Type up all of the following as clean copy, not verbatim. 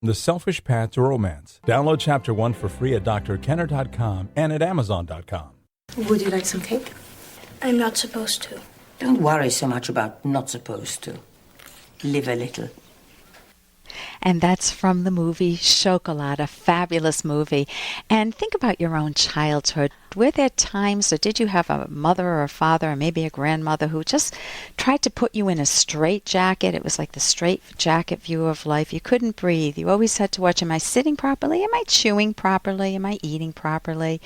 The Selfish Path to Romance. Download Chapter 1 for free at drkenner.com and at amazon.com. Would you like some cake? I'm not supposed to. Don't worry so much about not supposed to. Live a little. And that's from the movie Chocolat, a fabulous movie. And think about your own childhood. Were there times, or did you have a mother or a father or maybe a grandmother who just tried to put you in a straitjacket? It was like the straitjacket view of life. You couldn't breathe. You always had to watch, am I sitting properly? Am I chewing properly? Am I eating properly?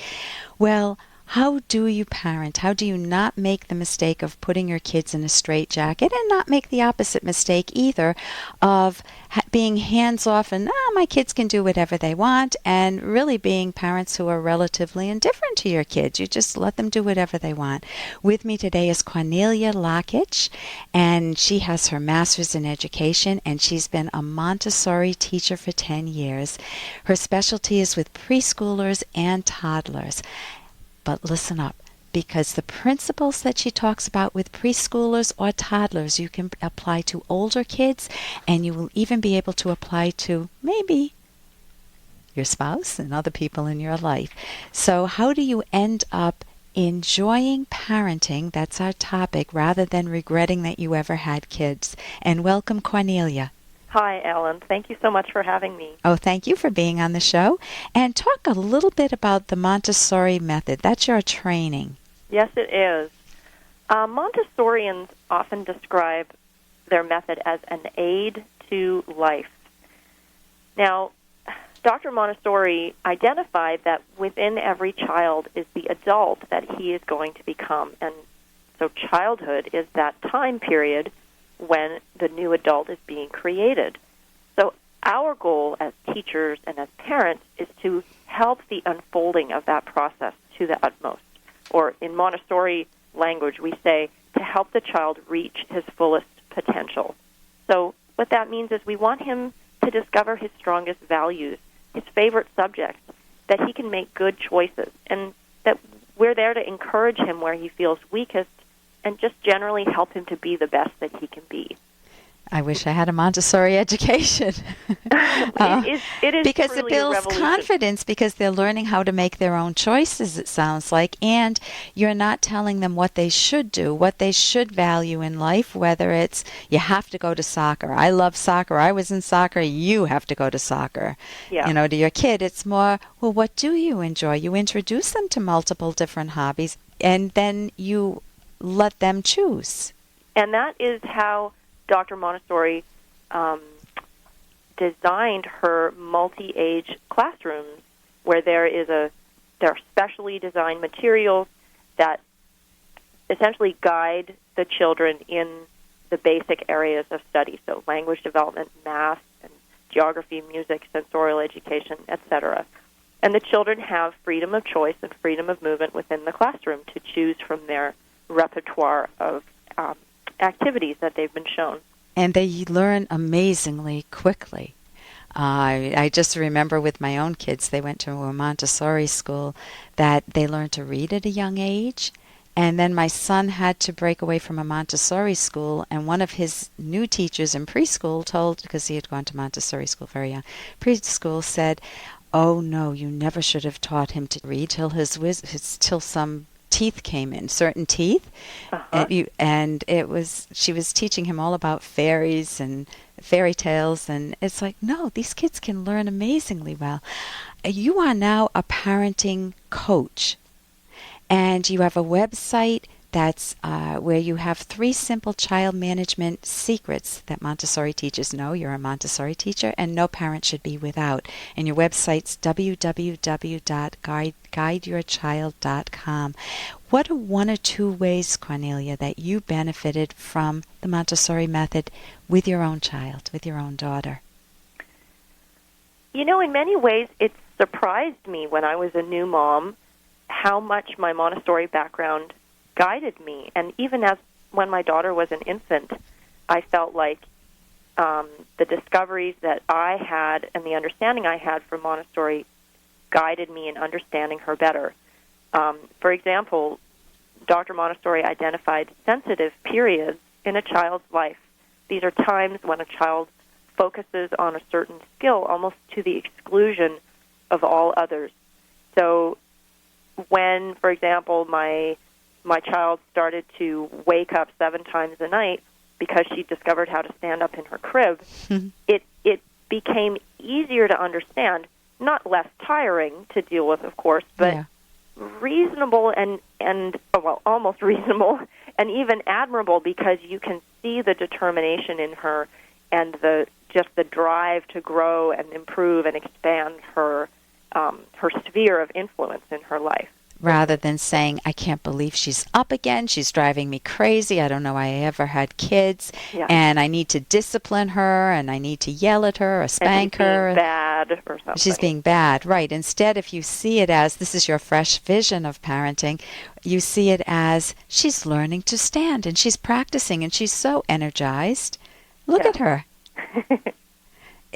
Well, how do you parent? How do you not make the mistake of putting your kids in a straitjacket and not make the opposite mistake either of being hands-off and, my kids can do whatever they want, and really being parents who are relatively indifferent to your kids. You just let them do whatever they want. With me today is Cornelia Lockitch, and she has her master's in education, and she's been a Montessori teacher for 10 years. Her specialty is with preschoolers and toddlers. But listen up, because the principles that she talks about with preschoolers or toddlers, you can apply to older kids, and you will even be able to apply to maybe your spouse and other people in your life. So how do you end up enjoying parenting? That's our topic, rather than regretting that you ever had kids. And welcome, Cornelia. Hi, Ellen. Thank you so much for having me. Oh, thank you for being on the show. And talk a little bit about the Montessori method. That's your training. Yes, it is. Montessorians often describe their method as an aid to life. Now, Dr. Montessori identified that within every child is the adult that he is going to become. And so childhood is that time period when the new adult is being created. So our goal as teachers and as parents is to help the unfolding of that process to the utmost. Or in Montessori language, we say to help the child reach his fullest potential. So what that means is we want him to discover his strongest values, his favorite subjects, that he can make good choices, and that we're there to encourage him where he feels weakest and just generally help him to be the best that he can be. I wish I had a Montessori education. It is because it truly builds confidence, because they're learning how to make their own choices, it sounds like, and you're not telling them what they should do, what they should value in life, whether it's you have to go to soccer. I love soccer. I was in soccer. You have to go to soccer. Yeah. To your kid, it's more, well, what do you enjoy? You introduce them to multiple different hobbies, and then you let them choose. And that is how Dr. Montessori designed her multi-age classrooms, where there are specially designed materials that essentially guide the children in the basic areas of study, so language development, math, and geography, music, sensorial education, etc. And the children have freedom of choice and freedom of movement within the classroom to choose from their repertoire of activities that they've been shown. And they learn amazingly quickly. I just remember with my own kids, they went to a Montessori school, that they learned to read at a young age. And then my son had to break away from a Montessori school, and one of his new teachers in preschool because he had gone to Montessori school very young, preschool said, "Oh no, you never should have taught him to read till till some teeth came in, certain teeth." And she was teaching him all about fairies and fairy tales, and it's like, no, these kids can learn amazingly well. You are now a parenting coach, and you have a website that's where you have 3 simple child management secrets that Montessori teachers know. You're a Montessori teacher, and no parent should be without. And your website's www.guideyourchild.com. What are 1 or 2 ways, Cornelia, that you benefited from the Montessori method with your own child, with your own daughter? In many ways, it surprised me when I was a new mom how much my Montessori background guided me. And even when my daughter was an infant, I felt like the discoveries that I had and the understanding I had from Montessori guided me in understanding her better. For example, Dr. Montessori identified sensitive periods in a child's life. These are times when a child focuses on a certain skill almost to the exclusion of all others. So when, for example, my child started to wake up 7 times a night because she discovered how to stand up in her crib, it became easier to understand, not less tiring to deal with, of course, but reasonable and almost reasonable and even admirable, because you can see the determination in her and the drive to grow and improve and expand her sphere of influence in her life. Rather than saying, I can't believe she's up again, she's driving me crazy, I don't know I ever had kids, and I need to discipline her, and I need to yell at her or spank her. She's being bad or something. She's being bad, right. Instead, if you see it as, this is your fresh vision of parenting, you see it as, she's learning to stand, and she's practicing, and she's so energized. Look at her.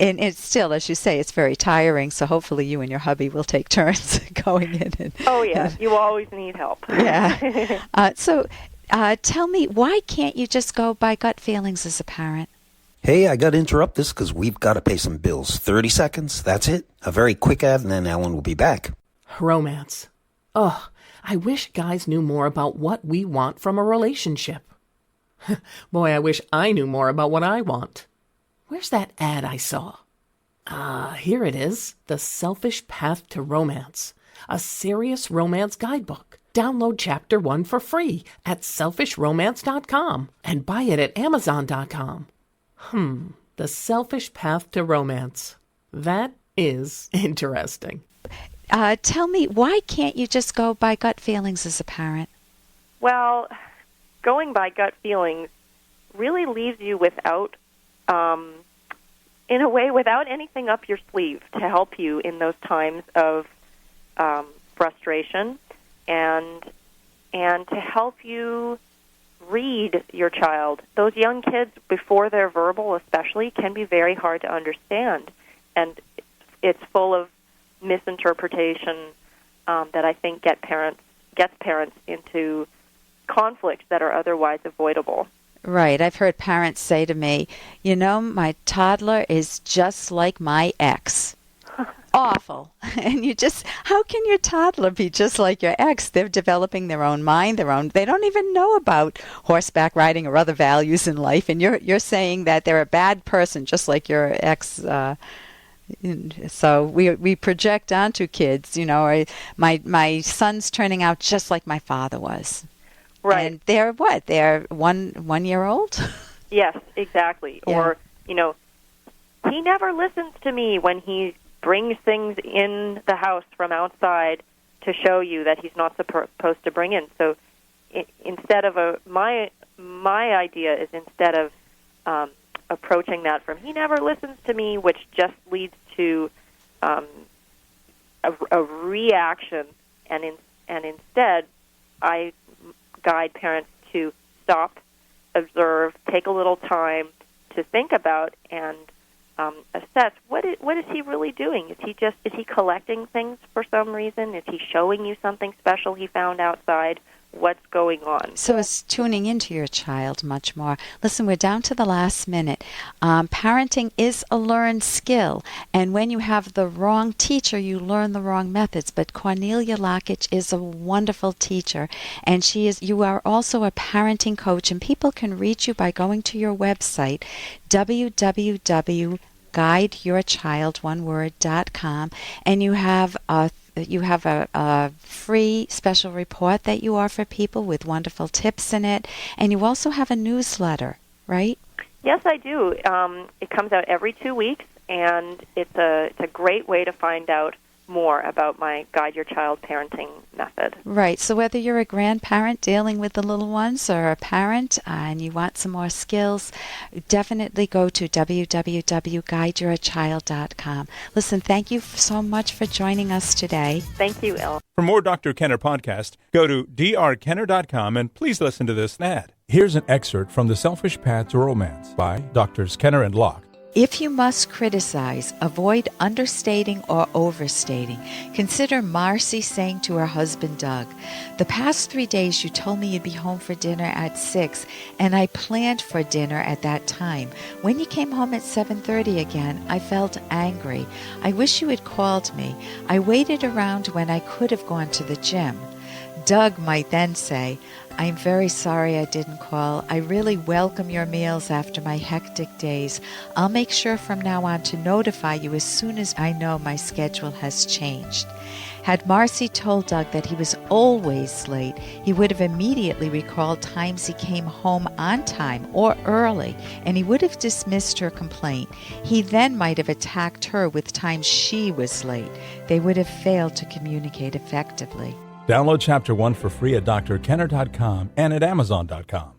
And it's still, as you say, it's very tiring, so hopefully you and your hubby will take turns going in. Oh, yeah. You always need help. Yeah. So tell me, why can't you just go by gut feelings as a parent? Hey, I got to interrupt this because we've got to pay some bills. 30 seconds, that's it. A very quick ad, and then Ellen will be back. Romance. Ugh, I wish guys knew more about what we want from a relationship. Boy, I wish I knew more about what I want. Where's that ad I saw? Here it is. The Selfish Path to Romance. A serious romance guidebook. Download Chapter 1 for free at selfishromance.com and buy it at amazon.com. The Selfish Path to Romance. That is interesting. Tell me, why can't you just go by gut feelings as a parent? Well, going by gut feelings really leaves you without in a way, without anything up your sleeve to help you in those times of frustration and to help you read your child. Those young kids, before they're verbal especially, can be very hard to understand, and it's full of misinterpretation that I think gets parents into conflicts that are otherwise avoidable. Right. I've heard parents say to me, you know, my toddler is just like my ex. Awful. And how can your toddler be just like your ex? They're developing their own mind, they don't even know about horseback riding or other values in life. And you're saying that they're a bad person just like your ex. So we project onto kids, you know, or my son's turning out just like my father was. Right. And they're what? They're 1 year old? Yes, exactly. Yeah. Or, you know, he never listens to me when he brings things in the house from outside to show you that he's not supposed to bring in. So instead of my idea is instead of approaching that from he never listens to me, which just leads to a reaction, and instead I guide parents to stop, observe, take a little time to think about and assess what is he really doing? Is he collecting things for some reason? Is he showing you something special he found outside? What's going on? So it's tuning into your child much more. Listen, we're down to the last minute. Parenting is a learned skill, and when you have the wrong teacher, you learn the wrong methods. But Cornelia Lockitch is a wonderful teacher, and you are also a parenting coach, and people can reach you by going to your website, www.guideyourchild.com, and you have a free special report that you offer people with wonderful tips in it, and you also have a newsletter, right? Yes, I do. It comes out every 2 weeks, and it's a great way to find out more about my Guide Your Child parenting method. Right. So whether you're a grandparent dealing with the little ones or a parent and you want some more skills, definitely go to www.guideyourchild.com. Listen, thank you so much for joining us today. Thank you, Elle. For more Dr. Kenner podcast, go to drkenner.com and please listen to this ad. Here's an excerpt from The Selfish Path to Romance by Drs. Kenner and Locke. If you must criticize, avoid understating or overstating. Consider Marcy saying to her husband Doug, "The past 3 days you told me you'd be home for dinner at 6, and I planned for dinner at that time. When you came home at 7:30 again, I felt angry. I wish you had called me. I waited around when I could have gone to the gym." Doug might then say, "I'm very sorry I didn't call. I really welcome your meals after my hectic days. I'll make sure from now on to notify you as soon as I know my schedule has changed." Had Marcy told Doug that he was always late, he would have immediately recalled times he came home on time or early, and he would have dismissed her complaint. He then might have attacked her with times she was late. They would have failed to communicate effectively. Download Chapter 1 for free at drkenner.com and at amazon.com.